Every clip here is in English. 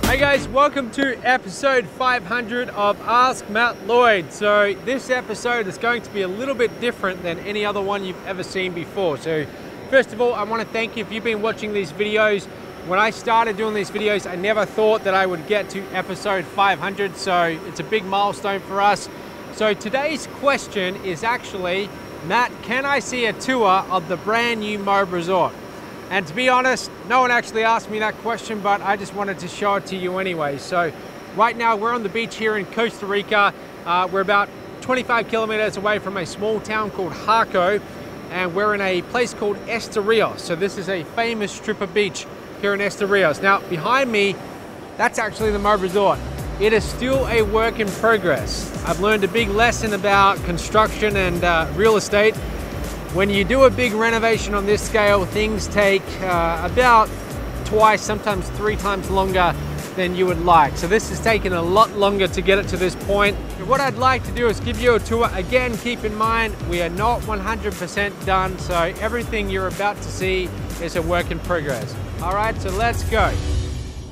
Hey guys, welcome to episode 500 of Ask Matt Lloyd. So this episode is going to be a little bit different than any other one you've ever seen before. So first of all, I want to thank you if you've been watching these videos. When I started doing these videos, I never thought that I would get to episode 500, so it's a big milestone for us. So today's question is actually, Matt, can I see a tour of the brand new MOBE resort? And to be honest, no one actually asked me that question, but I just wanted to show it to you anyway. So right now we're on the beach here in Costa Rica. We're about 25 kilometers away from a small town called Chow, and we're in a place called Rios. So this is a famous strip of beach here in Rios. Now behind me, that's actually the MOBE resort. It is still a work in progress. I've learned a big lesson about construction and real estate. When you do a big renovation on this scale, things take about twice, sometimes 3 times longer than you would like. So this has taken a lot longer to get it to this point. What I'd like to do is give you a tour. Again, keep in mind, we are not 100% done, so everything you're about to see is a work in progress. All right, so let's go.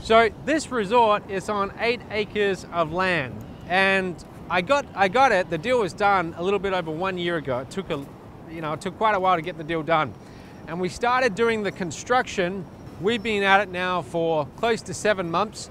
So this resort is on 8 acres of land, and I got it. The deal was done a little bit over 1 year ago. It took quite a while to get the deal done. And we started doing the construction. We've been at it now for close to 7 months.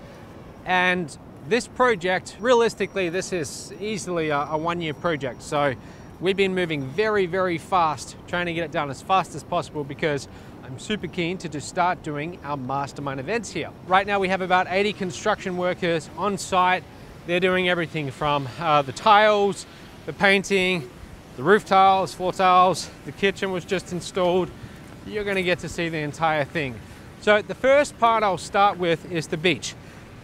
And this project, realistically, this is easily a 1-year project. So we've been moving very, very fast, trying to get it done as fast as possible because I'm super keen to just start doing our mastermind events here. Right now we have about 80 construction workers on site. They're doing everything from the tiles, the painting, the roof tiles, floor tiles, the kitchen was just installed. You're gonna get to see the entire thing. So the first part I'll start with is the beach.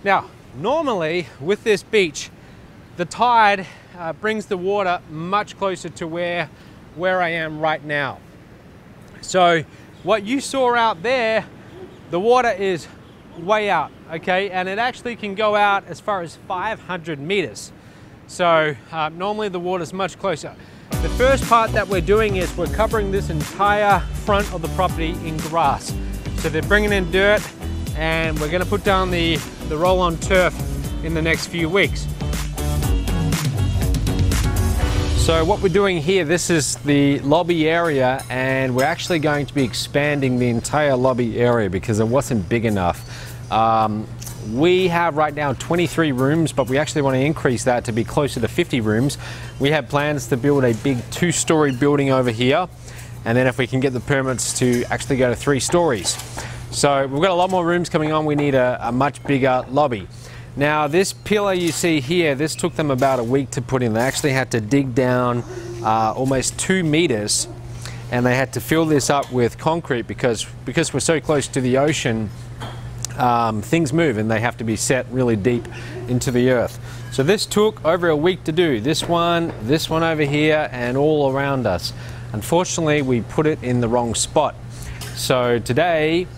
Now, normally with this beach, the tide brings the water much closer to where I am right now. So what you saw out there, the water is way out, okay? And it actually can go out as far as 500 meters. So normally the water's much closer. The first part that we're doing is we're covering this entire front of the property in grass. So they're bringing in dirt and we're gonna put down the roll-on turf in the next few weeks. So what we're doing here, this is the lobby area, and we're actually going to be expanding the entire lobby area because it wasn't big enough. We have right now 23 rooms, but we actually want to increase that to be closer to 50 rooms. We have plans to build a big 2-story building over here, and then if we can get the permits to actually go to 3 stories. So we've got a lot more rooms coming on. We need a much bigger lobby. Now this pillar you see here, this took them about a week to put in. They actually had to dig down almost 2 meters, and they had to fill this up with concrete because we're so close to the ocean. Things move and they have to be set really deep into the earth. So this took over a week to do. This one over here, and all around us. Unfortunately, we put it in the wrong spot. So today,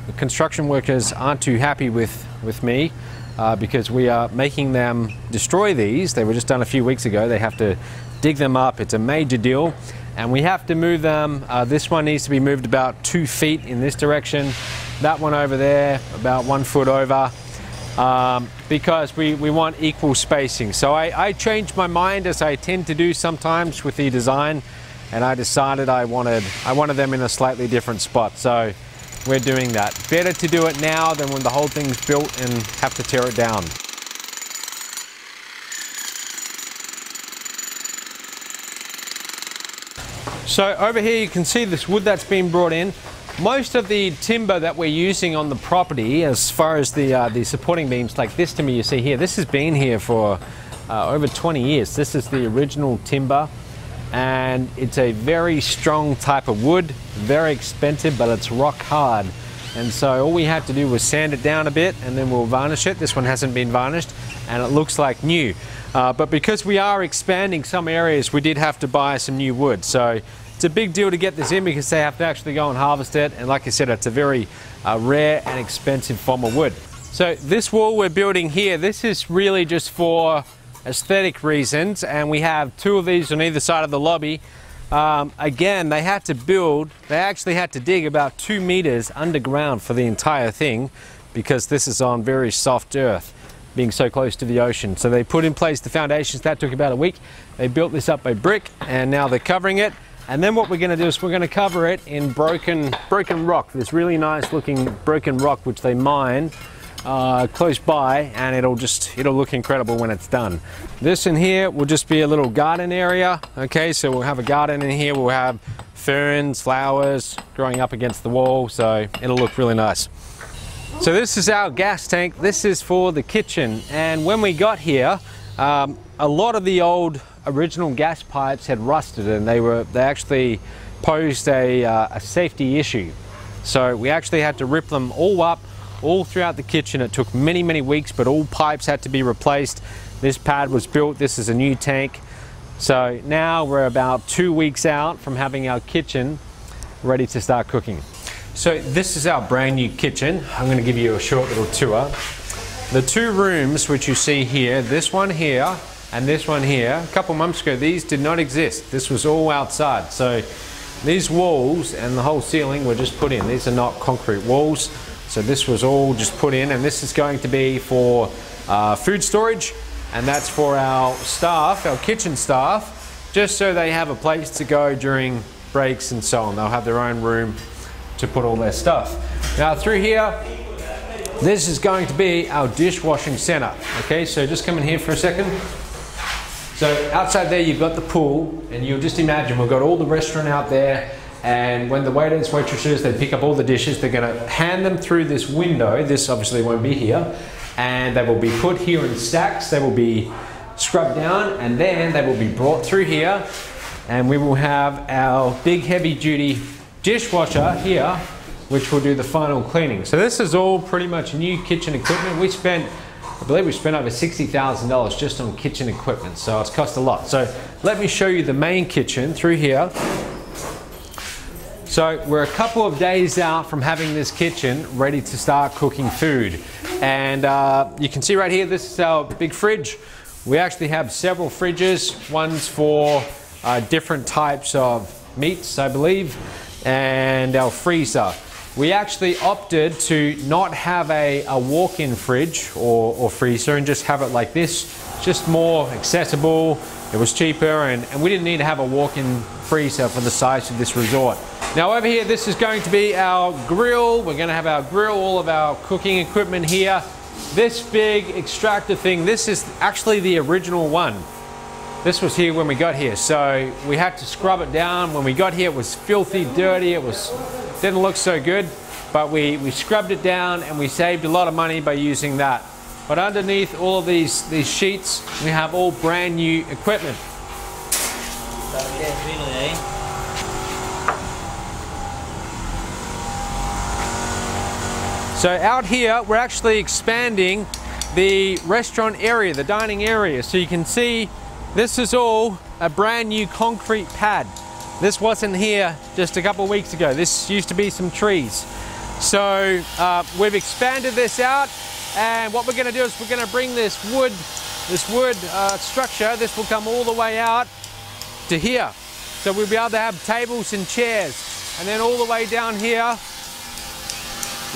the construction workers aren't too happy with me because we are making them destroy these. They were just done a few weeks ago. They have to dig them up. It's a major deal. And we have to move them. This one needs to be moved about 2 feet in this direction. That one over there, about 1 foot over, because we want equal spacing. So I changed my mind, as I tend to do sometimes with the design, and I decided I wanted them in a slightly different spot. So we're doing that. Better to do it now than when the whole thing's built and have to tear it down. So over here you can see this wood that's been brought in. Most of the timber that we're using on the property, as far as the supporting beams, like this timber you see here, this has been here for over 20 years. This is the original timber, and it's a very strong type of wood, very expensive, but it's rock hard. And so all we had to do was sand it down a bit, and then we'll varnish it. This one hasn't been varnished, and it looks like new. But because we are expanding some areas, we did have to buy some new wood. So it's a big deal to get this in because they have to actually go and harvest it. And like I said, it's a very rare and expensive form of wood. So this wall we're building here, this is really just for aesthetic reasons. And we have 2 of these on either side of the lobby. Again, they actually had to dig about 2 meters underground for the entire thing because this is on very soft earth, being so close to the ocean. So they put in place the foundations. That took about a week. They built this up by brick, and now they're covering it. And then what we're going to do is we're going to cover it in broken rock, this really nice looking broken rock which they mine close by, and it'll look incredible when it's done. This in here will just be a little garden area. Okay, so we'll have a garden in here. We'll have ferns, flowers growing up against the wall, so it'll look really nice. So this is our gas tank. This is for the kitchen, and when we got here, a lot of the old original gas pipes had rusted, and they actually posed a safety issue. So we actually had to rip them all up all throughout the kitchen. It took many weeks, but all pipes had to be replaced. This pad was built. This is a new tank. So now we're about 2 weeks out from having our kitchen ready to start cooking. So this is our brand new kitchen. I'm going to give you a short little tour. The two rooms which you see here, this one here and this one here, a couple months ago these did not exist. This was all outside. So these walls and the whole ceiling were just put in. These are not concrete walls. So this was all just put in, and this is going to be for food storage, and that's for our staff, our kitchen staff, just so they have a place to go during breaks and so on. They'll have their own room to put all their stuff. Now through here, this is going to be our dishwashing center. Okay, so just come in here for a second. So outside there you've got the pool, and you'll just imagine we've got all the restaurant out there, and when the waiters, waitresses, they pick up all the dishes, they're going to hand them through this window. This obviously won't be here, and they will be put here in stacks. They will be scrubbed down, and then they will be brought through here, and we will have our big heavy duty dishwasher here, which will do the final cleaning. So this is all pretty much new kitchen equipment. I believe we spent over $60,000 just on kitchen equipment, so it's cost a lot. So let me show you the main kitchen through here. So we're a couple of days out from having this kitchen ready to start cooking food. And you can see right here, this is our big fridge. We actually have several fridges. One's for different types of meats, I believe, and our freezer. We actually opted to not have a walk-in fridge or freezer and just have it like this, just more accessible. It was cheaper, and we didn't need to have a walk-in freezer for the size of this resort. Now over here, this is going to be our grill. We're going to have our grill, all of our cooking equipment here. This big extractor thing, this is actually the original one. This was here when we got here, so we had to scrub it down. When we got here, it was filthy, dirty. Didn't look so good, but we scrubbed it down, and we saved a lot of money by using that. But underneath all of these sheets, we have all brand new equipment. So out here, we're actually expanding the restaurant area, the dining area. So you can see this is all a brand new concrete pad. This wasn't here just a couple of weeks ago. This used to be some trees. So we've expanded this out, and what we're going to do is we're going to bring this wood structure. This will come all the way out to here. So we'll be able to have tables and chairs, and then all the way down here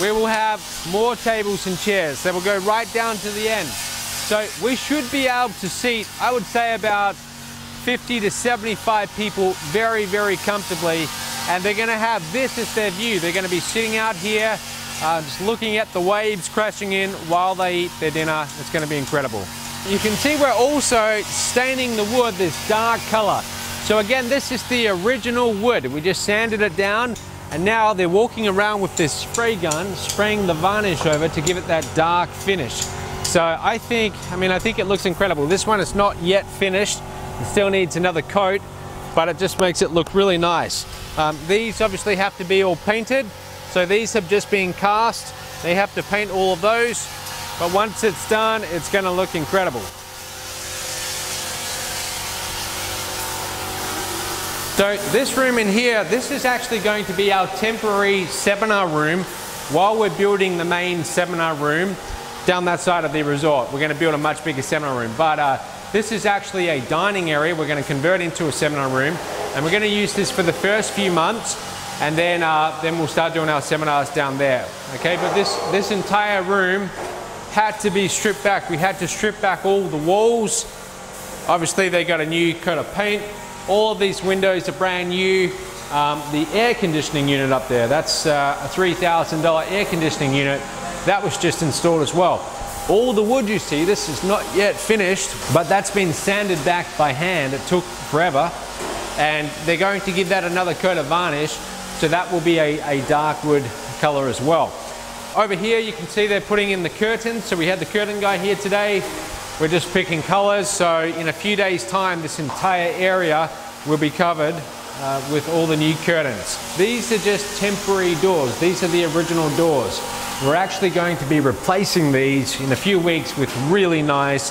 we will have more tables and chairs that will go right down to the end. So we should be able to seat, I would say, about 50 to 75 people very comfortably, and they're going to have this as their view. They're going to be sitting out here just looking at the waves crashing in while they eat their dinner. It's going to be incredible. You can see we're also staining the wood this dark color. So again, this is the original wood. We just sanded it down, and now they're walking around with this spray gun, spraying the varnish over to give it that dark finish. So I think it looks incredible. This one is not yet finished. It still needs another coat, but it just makes it look really nice. These obviously have to be all painted. So these have just been cast. They have to paint all of those, but once it's done, it's going to look incredible. So this room in here, this is actually going to be our temporary seminar room while we're building the main seminar room down that side of the resort. We're going to build a much bigger seminar room, but this is actually a dining area. We're going to convert into a seminar room, and we're going to use this for the first few months and then we'll start doing our seminars down there. Okay, but this entire room had to be stripped back. We had to strip back all the walls. Obviously, they got a new coat of paint. All of these windows are brand new. The air conditioning unit up there, that's a $3,000 air conditioning unit. That was just installed as well. All the wood you see, this is not yet finished, but that's been sanded back by hand. It took forever. And they're going to give that another coat of varnish, so that will be a dark wood color as well. Over here you can see they're putting in the curtains. So we had the curtain guy here today. We're just picking colors. So in a few days time, this entire area will be covered with all the new curtains. These are just temporary doors. These are the original doors. We're actually going to be replacing these in a few weeks with really nice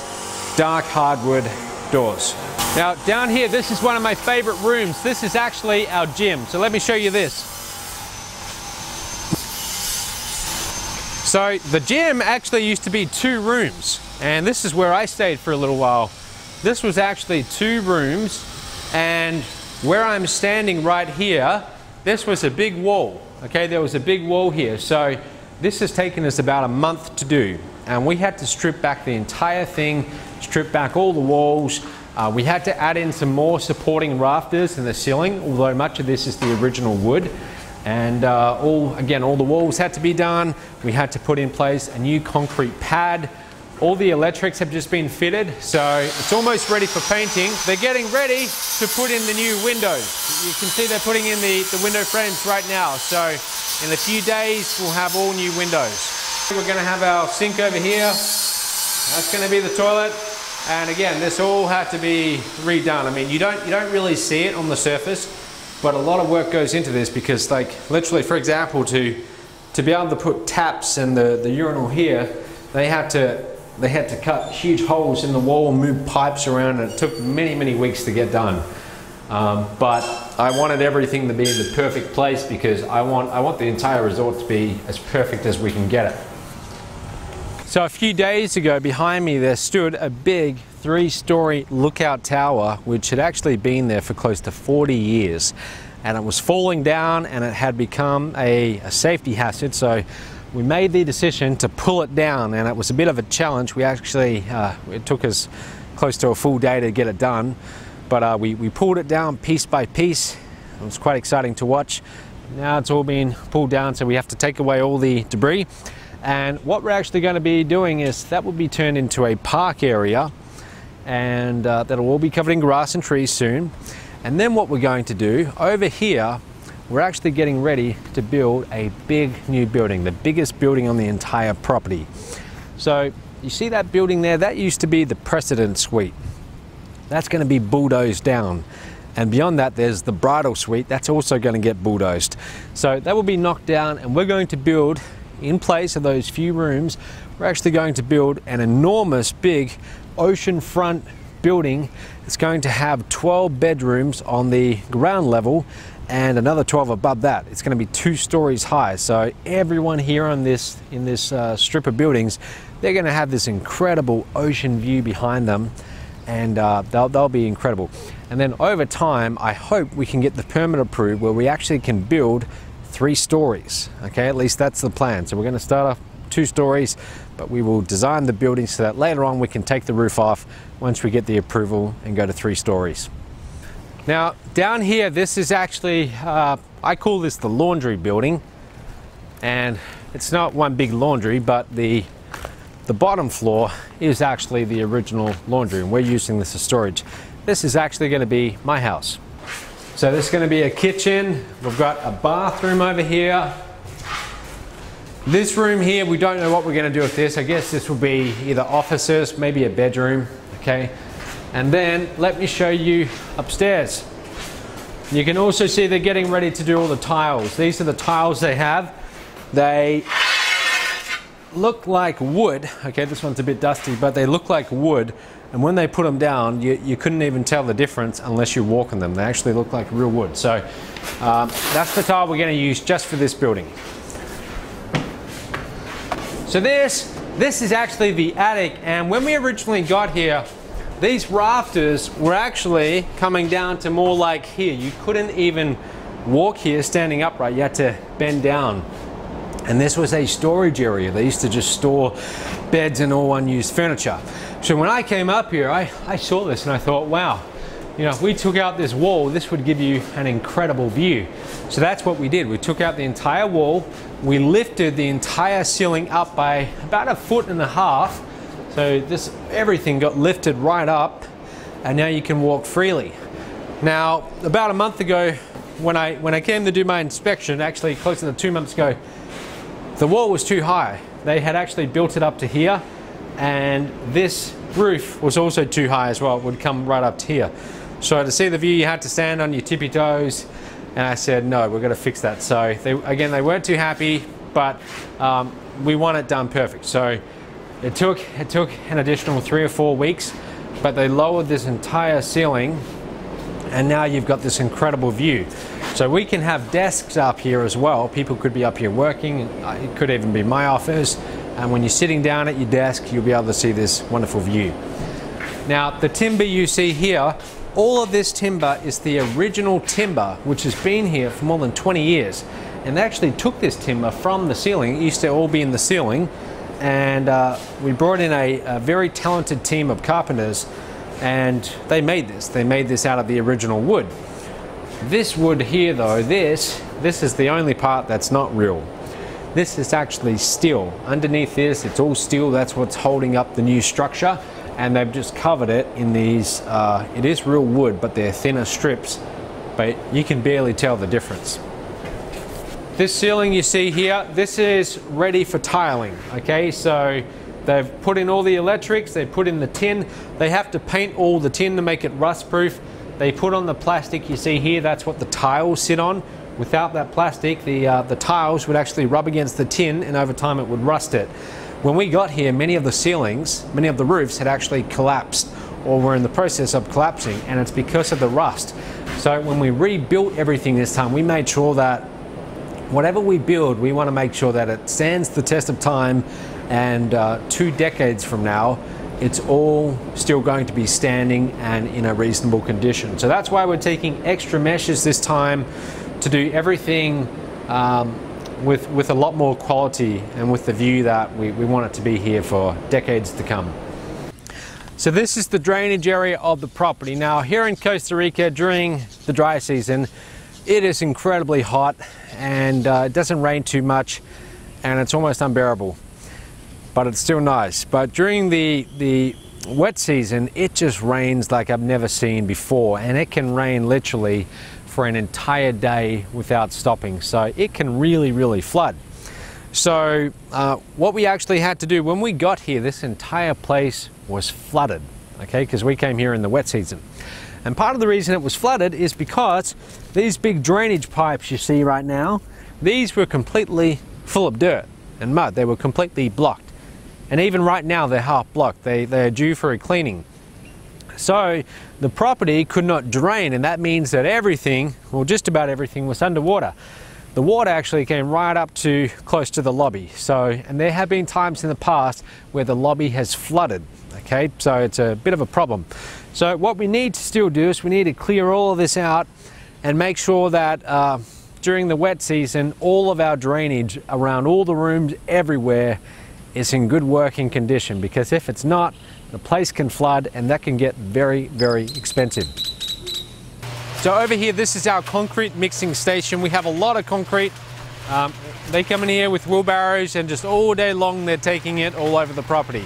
dark hardwood doors. Now down here, this is one of my favorite rooms. This is actually our gym. So let me show you this. So the gym actually used to be 2 rooms, and this is where I stayed for a little while. This was actually 2 rooms, and where I'm standing right here, this was a big wall. Okay, there was a big wall here. So this has taken us about a month to do, and we had to strip back the entire thing, strip back all the walls. We had to add in some more supporting rafters in the ceiling, although much of this is the original wood. And all the walls had to be done. We had to put in place a new concrete pad. All the electrics have just been fitted, so it's almost ready for painting. They're getting ready to put in the new windows. You can see they're putting in the window frames right now. So in a few days, we'll have all new windows. We're gonna have our sink over here. That's gonna be the toilet. And again, this all had to be redone. I mean, you don't really see it on the surface, but a lot of work goes into this because, like, literally, for example, to be able to put taps in the urinal here, they had to cut huge holes in the wall and move pipes around, and it took many weeks to get done. But I wanted everything to be in the perfect place because I want the entire resort to be as perfect as we can get it. So a few days ago, behind me there stood a big 3-story lookout tower, which had actually been there for close to 40 years. And it was falling down, and it had become a safety hazard. So we made the decision to pull it down, and it was a bit of a challenge. We actually, it took us close to a full day to get it done. But we pulled it down piece by piece. It was quite exciting to watch. Now it's all been pulled down, so we have to take away all the debris. And what we're actually going to be doing is that will be turned into a park area, and that'll all be covered in grass and trees soon. And then what we're going to do over here, we're actually getting ready to build a big new building, the biggest building on the entire property. So you see that building there? That used to be the President Suite. That's going to be bulldozed down. And beyond that, there's the Bridal Suite. That's also going to get bulldozed. So that will be knocked down, and we're going to build, in place of those few rooms, we're actually going to build an enormous big oceanfront building. It's going to have 12 bedrooms on the ground level and another 12 above that. It's going to be 2 stories high. So everyone here in this strip of buildings, they're going to have this incredible ocean view behind them, and they'll be incredible. And then over time, I hope we can get the permit approved where we actually can build 3 stories. Okay, at least that's the plan. So we're going to start off 2 stories, but we will design the building so that later on we can take the roof off once we get the approval and go to 3 stories. Now down here, this is actually, I call this the laundry building, and it's not one big laundry, but the bottom floor is actually the original laundry, and we're using this as storage. This is actually going to be my house. So this is going to be a kitchen. We've got a bathroom over here. This room here, we don't know what we're going to do with this. I guess this will be either offices, maybe a bedroom, okay? And then let me show you upstairs. You can also see they're getting ready to do all the tiles. These are the tiles they have. They look like wood. Okay, this one's a bit dusty, but they look like wood. And when they put them down, you couldn't even tell the difference unless you walk on them. They actually look like real wood. So that's the tile we're going to use just for this building. So this is actually the attic, and when we originally got here, these rafters were actually coming down to more like here. You couldn't even walk here standing upright, you had to bend down. And this was a storage area. They used to just store beds and all unused furniture. So when I came up here, I saw this and I thought, wow, you know, if we took out this wall, this would give you an incredible view. So that's what we did. We took out the entire wall. We lifted the entire ceiling up by about 1.5 feet. So this, everything got lifted right up, and now you can walk freely. Now, about a month ago, when I came to do my inspection, actually closer than 2 months ago, the wall was too high. They had actually built it up to here, and this roof was also too high as well. It would come right up to here. So to see the view, you had to stand on your tippy toes, and I said, no, we're gonna fix that. So they weren't too happy, but we want it done perfect. So it took an additional 3 or 4 weeks, but they lowered this entire ceiling, and now you've got this incredible view. So we can have desks up here as well. People could be up here working. It could even be my office. And when you're sitting down at your desk, you'll be able to see this wonderful view. Now, the timber you see here, all of this timber is the original timber, which has been here for more than 20 years. And they actually took this timber from the ceiling. It used to all be in the ceiling. And we brought in a very talented team of carpenters, and they made this. They made this out of the original wood. This wood here though, this is the only part that's not real. This is actually steel. Underneath this, it's all steel. That's what's holding up the new structure. And they've just covered it in these, it is real wood, but they're thinner strips, but you can barely tell the difference. This ceiling you see here, this is ready for tiling, okay? So they've put in all the electrics, they put in the tin. They have to paint all the tin to make it rust proof. They put on the plastic you see here, that's what the tiles sit on. Without that plastic, the tiles would actually rub against the tin, and over time it would rust it. When we got here, many of the ceilings, many of the roofs had actually collapsed or were in the process of collapsing, and it's because of the rust. So when we rebuilt everything this time, we made sure that whatever we build, we want to make sure that it stands the test of time, and 2 decades from now, it's all still going to be standing and in a reasonable condition. So that's why we're taking extra measures this time to do everything with a lot more quality and with the view that we want it to be here for decades to come. So this is the drainage area of the property. Now here in Costa Rica during the dry season, it is incredibly hot, and it doesn't rain too much, and it's almost unbearable. But it's still nice. But during the wet season, it just rains like I've never seen before, and it can rain literally for an entire day without stopping. So it can really flood. So what we actually had to do when we got here, this entire place was flooded, okay, because we came here in the wet season. And part of the reason it was flooded is because these big drainage pipes you see right now, these were completely full of dirt and mud. They were completely blocked. And even right now, they're half blocked. They are due for a cleaning. So the property could not drain, and that means that everything, well, just about everything, was underwater. The water actually came right up to close to the lobby. So, and there have been times in the past where the lobby has flooded, okay? So it's a bit of a problem. So what we need to still do is we need to clear all of this out and make sure that during the wet season, all of our drainage around all the rooms everywhere is in good working condition, because if it's not, the place can flood, and that can get very expensive. So over here, this is our concrete mixing station. We have a lot of concrete. They come in here with wheelbarrows, and just all day long they're taking it all over the property.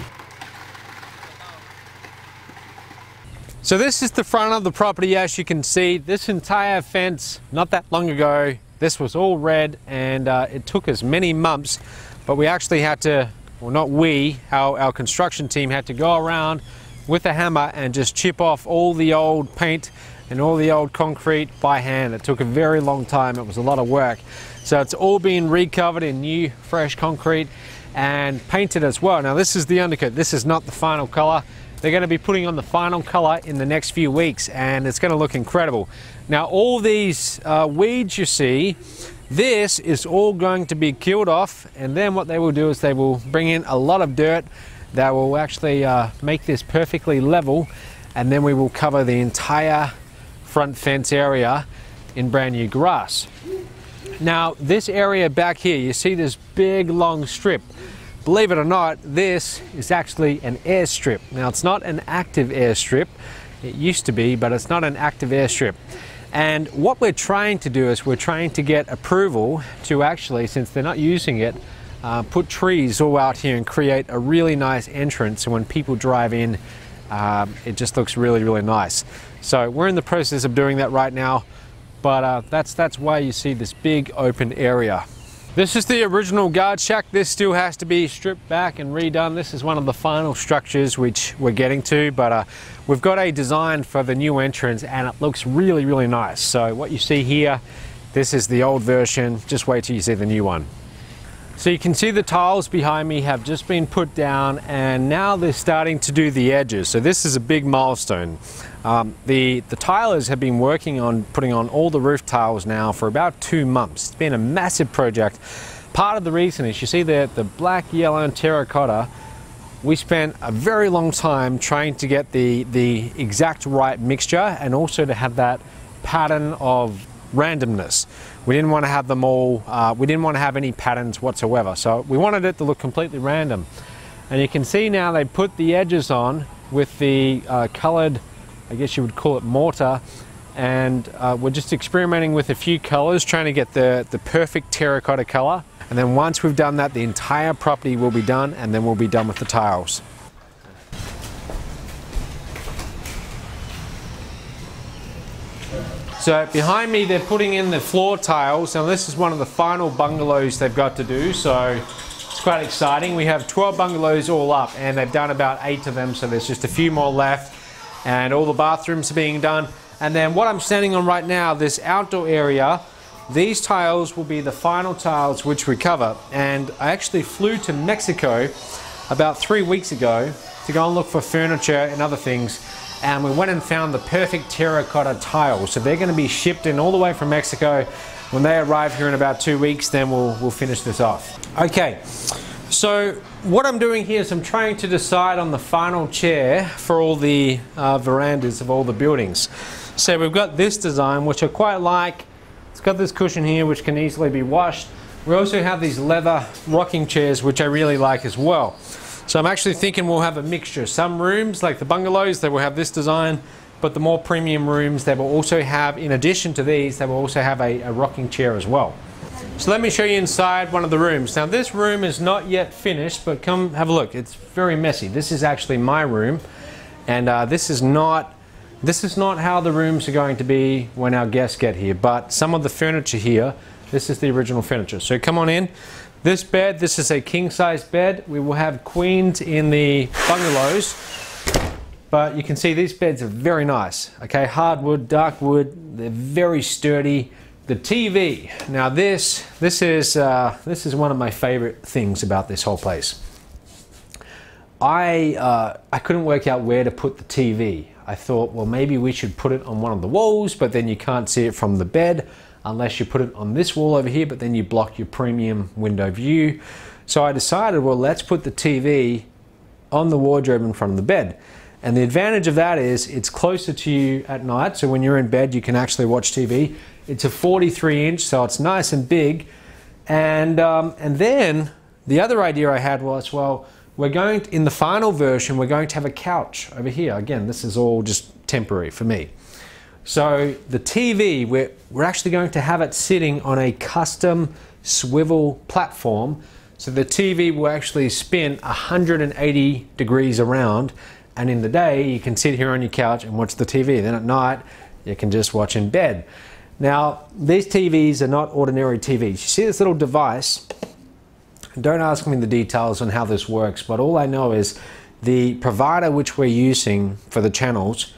So this is the front of the property. As you can see, this entire fence, not that long ago, this was all red, and it took us many months, but we actually had to, well, not we, our construction team had to go around with a hammer and just chip off all the old paint and all the old concrete by hand. It took a very long time. It was a lot of work. So it's all been recovered in new, fresh concrete and painted as well. Now this is the undercoat. This is not the final color. They're going to be putting on the final color in the next few weeks, and it's going to look incredible. Now all these weeds you see, this is all going to be killed off, and then what they will do is they will bring in a lot of dirt that will actually make this perfectly level, and then we will cover the entire front fence area in brand new grass. Now this area back here, you see this big long strip. Believe it or not, this is actually an airstrip. Now it's not an active airstrip. It used to be, but it's not an active airstrip. And what we're trying to do is we're trying to get approval to actually, since they're not using it, put trees all out here and create a really nice entrance. So when people drive in, it just looks really, really nice. So we're in the process of doing that right now. But that's why you see this big open area. This is the original guard shack. This still has to be stripped back and redone. This is one of the final structures which we're getting to, but we've got a design for the new entrance and it looks really, really nice. So what you see here, this is the old version. Just wait till you see the new one. So you can see the tiles behind me have just been put down and now they're starting to do the edges. So this is a big milestone. The tilers have been working on putting on all the roof tiles now for about 2 months. It's been a massive project. Part of the reason is you see the black, yellow and terracotta. We spent a very long time trying to get the exact right mixture and also to have that pattern of randomness. We didn't want to have them all, we didn't want to have any patterns whatsoever. So we wanted it to look completely random. And you can see now they put the edges on with the colored, I guess you would call it mortar. And we're just experimenting with a few colors, trying to get the perfect terracotta color. And then once we've done that, the entire property will be done and then we'll be done with the tiles. So behind me they're putting in the floor tiles. Now this is one of the final bungalows they've got to do, so it's quite exciting. We have 12 bungalows all up and they've done about 8 of them, so there's just a few more left and all the bathrooms are being done. And then what I'm standing on right now, this outdoor area, these tiles will be the final tiles which we cover. And I actually flew to Mexico about 3 weeks ago to go and look for furniture and other things. And we went and found the perfect terracotta tiles. So they're going to be shipped in all the way from Mexico. When they arrive here in about 2 weeks, then we'll finish this off. Okay, so what I'm doing here is I'm trying to decide on the final chair for all the verandas of all the buildings. So we've got this design, which I quite like. It's got this cushion here, which can easily be washed. We also have these leather rocking chairs, which I really like as well. So I'm actually thinking we'll have a mixture. Some rooms, like the bungalows, they will have this design, but the more premium rooms, they will also have, in addition to these, they will also have a rocking chair as well. So let me show you inside one of the rooms. Now this room is not yet finished, but come have a look. It's very messy. This is actually my room, and this is not how the rooms are going to be when our guests get here, but some of the furniture here, this is the original furniture. So come on in. This bed, this is a king-size bed. We will have queens in the bungalows, but you can see these beds are very nice. Okay, hardwood, dark wood, they're very sturdy. The TV, now this is one of my favorite things about this whole place. I couldn't work out where to put the TV. I thought, well, maybe we should put it on one of the walls, but then you can't see it from the bed unless you put it on this wall over here, but then you block your premium window view. So I decided, well, let's put the TV on the wardrobe in front of the bed. And the advantage of that is it's closer to you at night, so when you're in bed you can actually watch TV. It's a 43-inch, so it's nice and big. And then the other idea I had was, well, we're going to, in the final version, we're going to have a couch over here. Again, this is all just temporary for me. So the TV, we're actually going to have it sitting on a custom swivel platform. So the TV will actually spin 180 degrees around, and in the day you can sit here on your couch and watch the TV. Then at night you can just watch in bed. Now these TVs are not ordinary TVs. You see this little device? Don't ask me the details on how this works, but all I know is the provider which we're using for the channels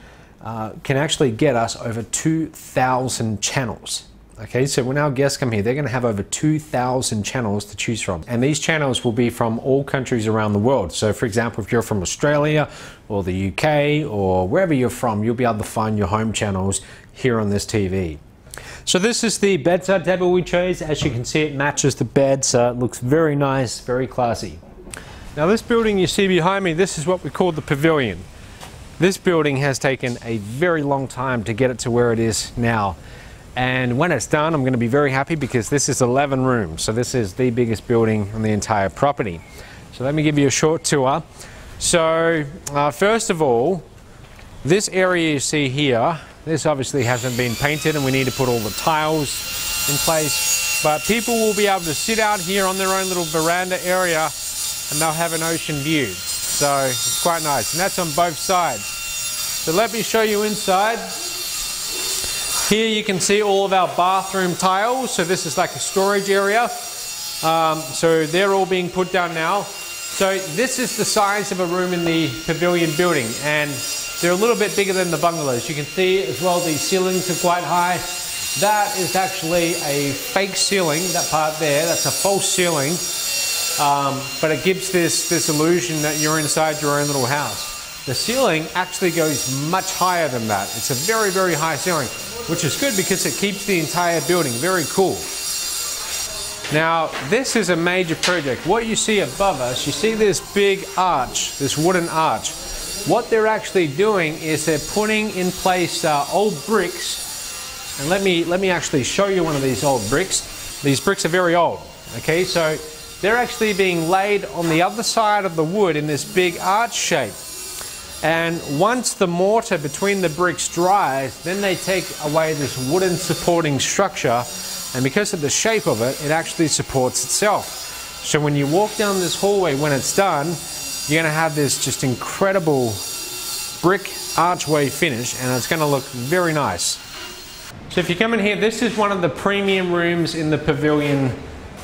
can actually get us over 2,000 channels. Okay, so when our guests come here, they're going to have over 2,000 channels to choose from. And these channels will be from all countries around the world. So for example, if you're from Australia or the UK or wherever you're from, you'll be able to find your home channels here on this TV. So this is the bedside table we chose. As you can see, it matches the bed, so it looks very nice, very classy. Now this building you see behind me, this is what we call the pavilion. This building has taken a very long time to get it to where it is now. And when it's done, I'm going to be very happy because this is 11 rooms. So this is the biggest building on the entire property. So let me give you a short tour. So first of all, this area you see here, this obviously hasn't been painted and we need to put all the tiles in place. But people will be able to sit out here on their own little veranda area and they'll have an ocean view. So it's quite nice. And that's on both sides. So let me show you inside. Here you can see all of our bathroom tiles. So this is like a storage area. So they're all being put down now. So this is the size of a room in the pavilion building, and they're a little bit bigger than the bungalows. You can see as well the ceilings are quite high. That is actually a fake ceiling, that part there, that's a false ceiling. But it gives this illusion that you're inside your own little house. The ceiling actually goes much higher than that. It's a very, very high ceiling, which is good because it keeps the entire building very cool. Now, this is a major project. What you see above us, you see this big arch, this wooden arch. What they're actually doing is they're putting in place old bricks. And let me actually show you one of these old bricks. These bricks are very old, okay? So they're actually being laid on the other side of the wood in this big arch shape. And once the mortar between the bricks dries, then they take away this wooden supporting structure, and because of the shape of it, it actually supports itself. So when you walk down this hallway when it's done, you're going to have this just incredible brick archway finish, and it's going to look very nice. So if you come in here, this is one of the premium rooms in the pavilion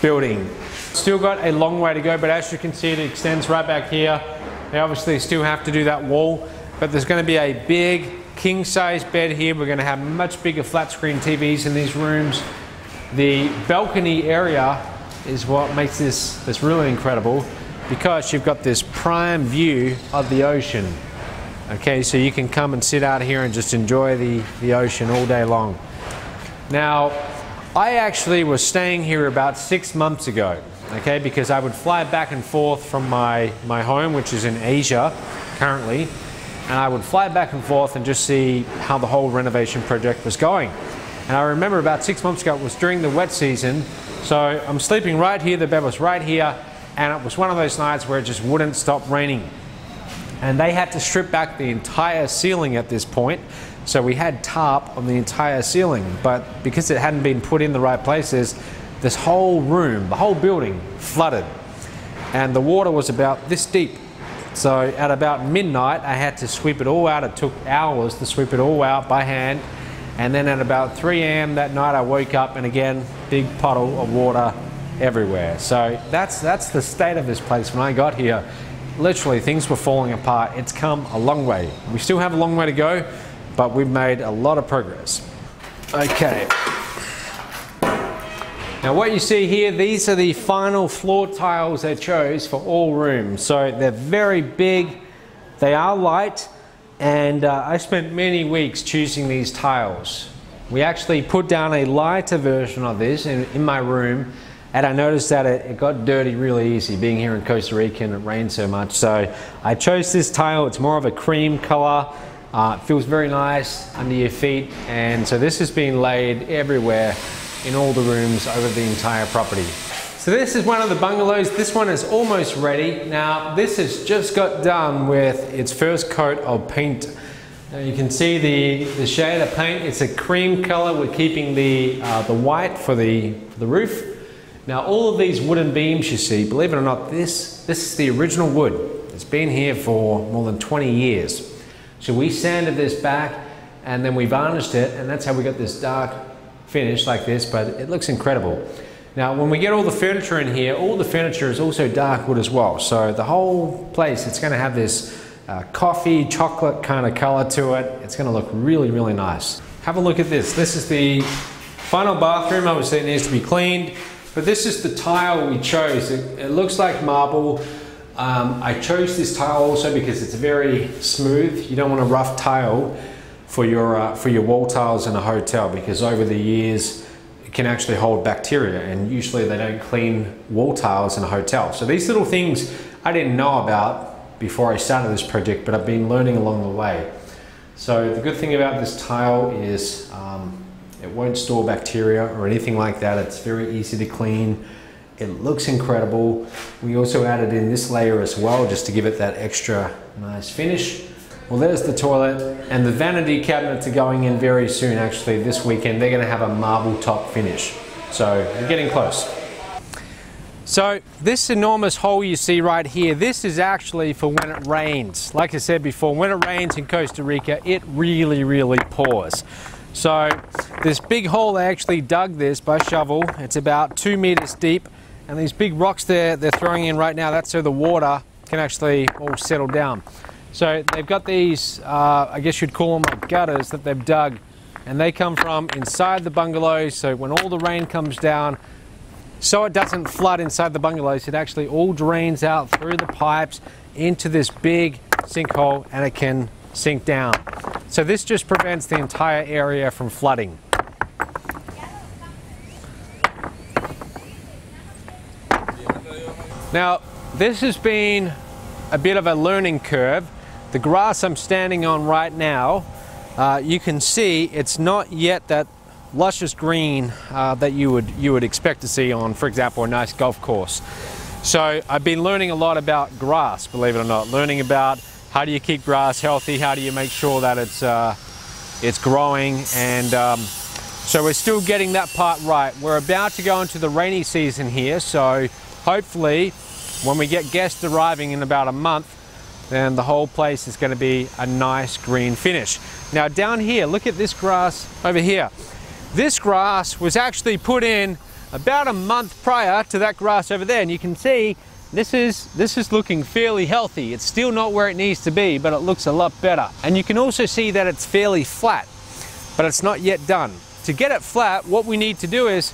building. Still got a long way to go, but as you can see, it extends right back here. They obviously still have to do that wall, but there's going to be a big king-size bed here. We're going to have much bigger flat screen TVs in these rooms. The balcony area is what makes this really incredible, because you've got this prime view of the ocean. Okay, so you can come and sit out here and just enjoy the ocean all day long. Now, I actually was staying here about 6 months ago. Okay, because I would fly back and forth from my home, which is in Asia currently, and I would fly back and forth and just see how the whole renovation project was going. And I remember about 6 months ago, it was during the wet season, so I'm sleeping right here, the bed was right here, and it was one of those nights where it just wouldn't stop raining. And they had to strip back the entire ceiling at this point, so we had tarp on the entire ceiling, but because it hadn't been put in the right places, this whole room, the whole building, flooded. And the water was about this deep. So at about midnight, I had to sweep it all out. It took hours to sweep it all out by hand. And then at about 3 a.m. that night, I woke up and again, big puddle of water everywhere. So that's the state of this place when I got here. Literally, things were falling apart. It's come a long way. We still have a long way to go, but we've made a lot of progress. Okay. Now what you see here, these are the final floor tiles they chose for all rooms. So they're very big, they are light, and I spent many weeks choosing these tiles. We actually put down a lighter version of this in my room, and I noticed that it got dirty really easy being here in Costa Rica and it rained so much. So I chose this tile. It's more of a cream color. It feels very nice under your feet, and so this has been laid everywhere in all the rooms over the entire property. So this is one of the bungalows. This one is almost ready. Now this has just got done with its first coat of paint. Now you can see the shade of paint. It's a cream color. We're keeping the white for the roof. Now all of these wooden beams you see, believe it or not, this is the original wood. It's been here for more than 20 years. So we sanded this back and then we varnished it, and that's how we got this dark finish like this, but it looks incredible. Now when we get all the furniture in here, all the furniture is also dark wood as well. So the whole place, it's going to have this coffee, chocolate kind of color to it. It's going to look really, really nice. Have a look at this. This is the final bathroom. Obviously it needs to be cleaned, but this is the tile we chose. It looks like marble. I chose this tile also because it's very smooth. You don't want a rough tile for your wall tiles in a hotel, because over the years it can actually hold bacteria, and usually they don't clean wall tiles in a hotel. So these little things I didn't know about before I started this project, but I've been learning along the way. So the good thing about this tile is It won't store bacteria or anything like that. It's very easy to clean. It looks incredible. We also added in this layer as well, just to give it that extra nice finish. Well, there's the toilet, and the vanity cabinets are going in very soon, actually, this weekend. They're gonna have a marble top finish. So we're getting close. So this enormous hole you see right here, this is actually for when it rains. Like I said before, when it rains in Costa Rica, it really, really pours. So this big hole, they actually dug this by shovel. It's about 2 meters deep, and these big rocks they're throwing in right now, that's so the water can actually all settle down. So they've got these, I guess you'd call them like gutters that they've dug, and they come from inside the bungalows. So when all the rain comes down, so it doesn't flood inside the bungalows, it actually all drains out through the pipes into this big sinkhole, and it can sink down. So this just prevents the entire area from flooding. Now, this has been a bit of a learning curve. The grass I'm standing on right now, you can see it's not yet that luscious green that you would expect to see on, for example, a nice golf course. So I've been learning a lot about grass, believe it or not, learning about how do you keep grass healthy, how do you make sure that it's growing, and so we're still getting that part right. We're about to go into the rainy season here, so hopefully when we get guests arriving in about a month, then the whole place is going to be a nice green finish. Now down here, look at this grass over here. This grass was actually put in about a month prior to that grass over there, and you can see this is looking fairly healthy. It's still not where it needs to be, but it looks a lot better. And you can also see that it's fairly flat, but it's not yet done. To get it flat, what we need to do is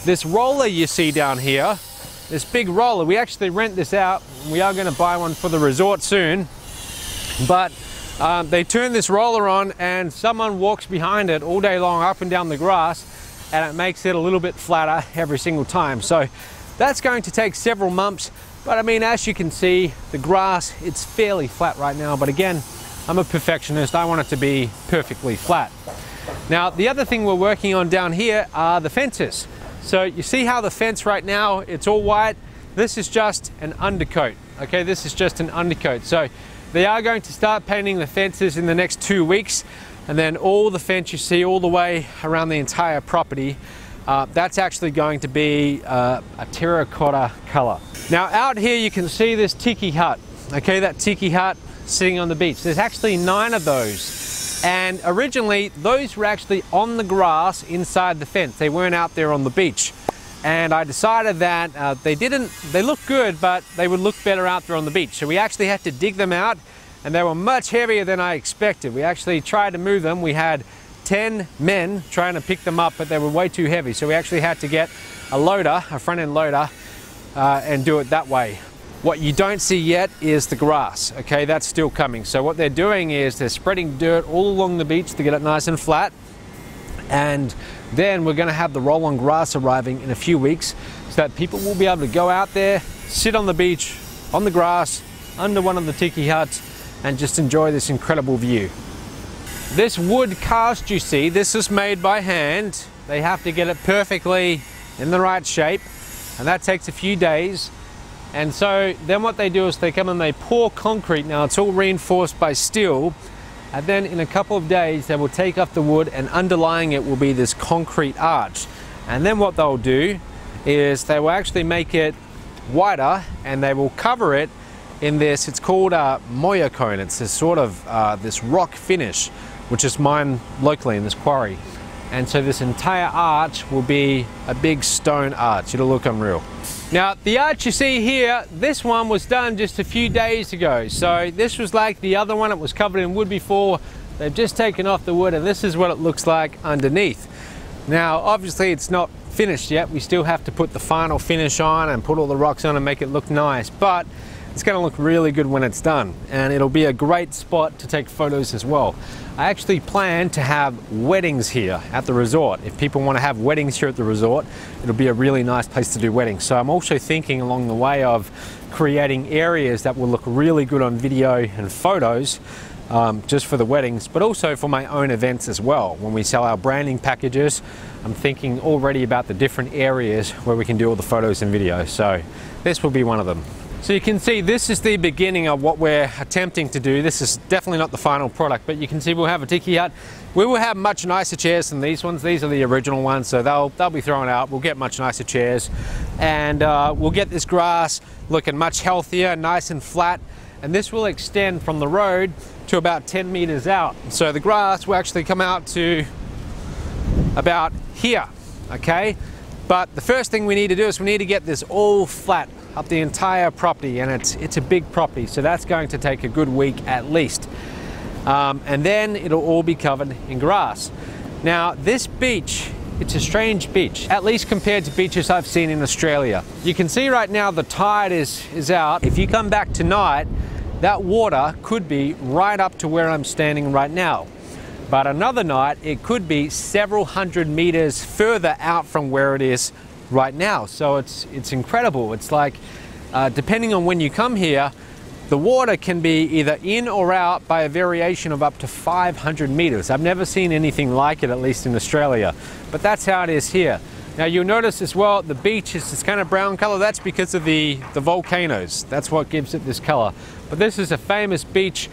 this roller you see down here, this big roller, we actually rent this out. We are going to buy one for the resort soon, but they turn this roller on and someone walks behind it all day long up and down the grass, and it makes it a little bit flatter every single time. So that's going to take several months, but I mean, as you can see, the grass, it's fairly flat right now, but again, I'm a perfectionist. I want it to be perfectly flat. Now, the other thing we're working on down here are the fences. So you see how the fence right now, it's all white. This is just an undercoat, okay? This is just an undercoat. So they are going to start painting the fences in the next 2 weeks, and then all the fence you see all the way around the entire property, that's actually going to be a terracotta color. Now out here you can see this tiki hut, okay? That tiki hut sitting on the beach. There's actually 9 of those. And originally, those were actually on the grass inside the fence. They weren't out there on the beach. And I decided that they look good, but they would look better out there on the beach. So we actually had to dig them out, and they were much heavier than I expected. We actually tried to move them. We had 10 men trying to pick them up, but they were way too heavy. So we actually had to get a loader, a front-end loader, and do it that way. What you don't see yet is the grass, okay? That's still coming. So what they're doing is they're spreading dirt all along the beach to get it nice and flat. And then we're gonna have the roll-on grass arriving in a few weeks so that people will be able to go out there, sit on the beach, on the grass, under one of the tiki huts, and just enjoy this incredible view. This wood cast you see, this is made by hand. They have to get it perfectly in the right shape, and that takes a few days. And so then what they do is they come and they pour concrete. Now it's all reinforced by steel, and then in a couple of days they will take off the wood, and underlying it will be this concrete arch. And then what they'll do is they will actually make it wider, and they will cover it in this, it's called a moya cone. It's this sort of this rock finish, which is mined locally in this quarry. And so this entire arch will be a big stone arch. It'll look unreal. Now, the arch you see here, this one was done just a few days ago. So this was like the other one. It was covered in wood before. They've just taken off the wood, and this is what it looks like underneath. Now, obviously it's not finished yet. We still have to put the final finish on and put all the rocks on and make it look nice. But it's going to look really good when it's done, and it'll be a great spot to take photos as well. I actually plan to have weddings here at the resort. If people want to have weddings here at the resort, it'll be a really nice place to do weddings. So I'm also thinking along the way of creating areas that will look really good on video and photos, just for the weddings, but also for my own events as well. When we sell our branding packages, I'm thinking already about the different areas where we can do all the photos and videos. So this will be one of them. So you can see this is the beginning of what we're attempting to do. This is definitely not the final product, but you can see we'll have a tiki hut. We will have much nicer chairs than these ones. These are the original ones, so they'll be thrown out. We'll get much nicer chairs, and we'll get this grass looking much healthier, nice and flat. And this will extend from the road to about 10 meters out. So the grass will actually come out to about here, okay? But the first thing we need to do is we need to get this all flat up the entire property, and it's a big property, so that's going to take a good week at least. And then it'll all be covered in grass. Now this beach, it's a strange beach, at least compared to beaches I've seen in Australia. You can see right now the tide is out. If you come back tonight, that water could be right up to where I'm standing right now. But another night, it could be several hundred meters further out from where it is right now. So it's incredible. It's like, depending on when you come here, the water can be either in or out by a variation of up to 500 meters. I've never seen anything like it, at least in Australia, but that's how it is here. Now you'll notice as well, the beach is this kind of brown color. That's because of the volcanoes. That's what gives it this color. But this is a famous beach,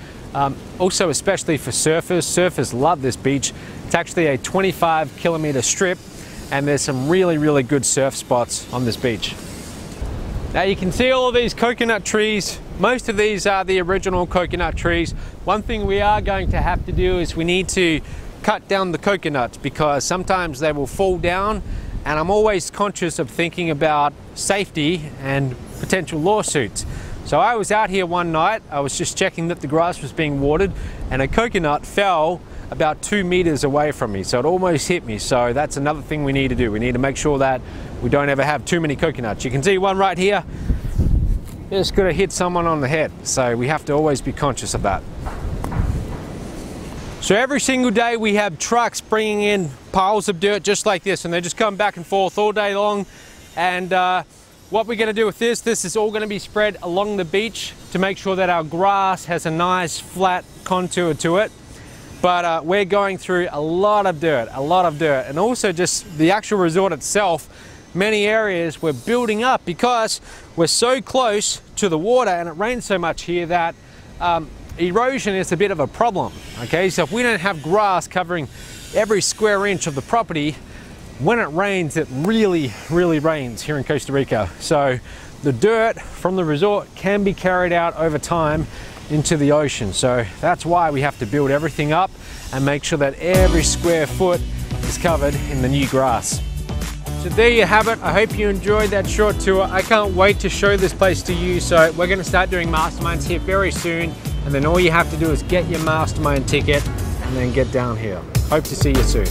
also especially for surfers. Surfers love this beach. It's actually a 25-kilometer strip, and there's some really, really good surf spots on this beach. Now you can see all of these coconut trees. Most of these are the original coconut trees. One thing we are going to have to do is we need to cut down the coconuts, because sometimes they will fall down, and I'm always conscious of thinking about safety and potential lawsuits. So I was out here one night, I was just checking that the grass was being watered, and a coconut fell about 2 meters away from me, so it almost hit me. So that's another thing we need to do. We need to make sure that we don't ever have too many coconuts. You can see one right here, it's gonna hit someone on the head, so we have to always be conscious of that. So every single day we have trucks bringing in piles of dirt just like this, and they just come back and forth all day long. And what we're going to do with this is all going to be spread along the beach to make sure that our grass has a nice flat contour to it. But we're going through a lot of dirt, and also just the actual resort itself. Many areas we're building up because we're so close to the water, and it rains so much here that erosion is a bit of a problem, okay? So if we don't have grass covering every square inch of the property, when it rains, it really, really rains here in Costa Rica. So the dirt from the resort can be carried out over time into the ocean. So that's why we have to build everything up and make sure that every square foot is covered in the new grass. So there you have it. I hope you enjoyed that short tour. I can't wait to show this place to you. So we're going to start doing masterminds here very soon. And then all you have to do is get your mastermind ticket and then get down here. Hope to see you soon.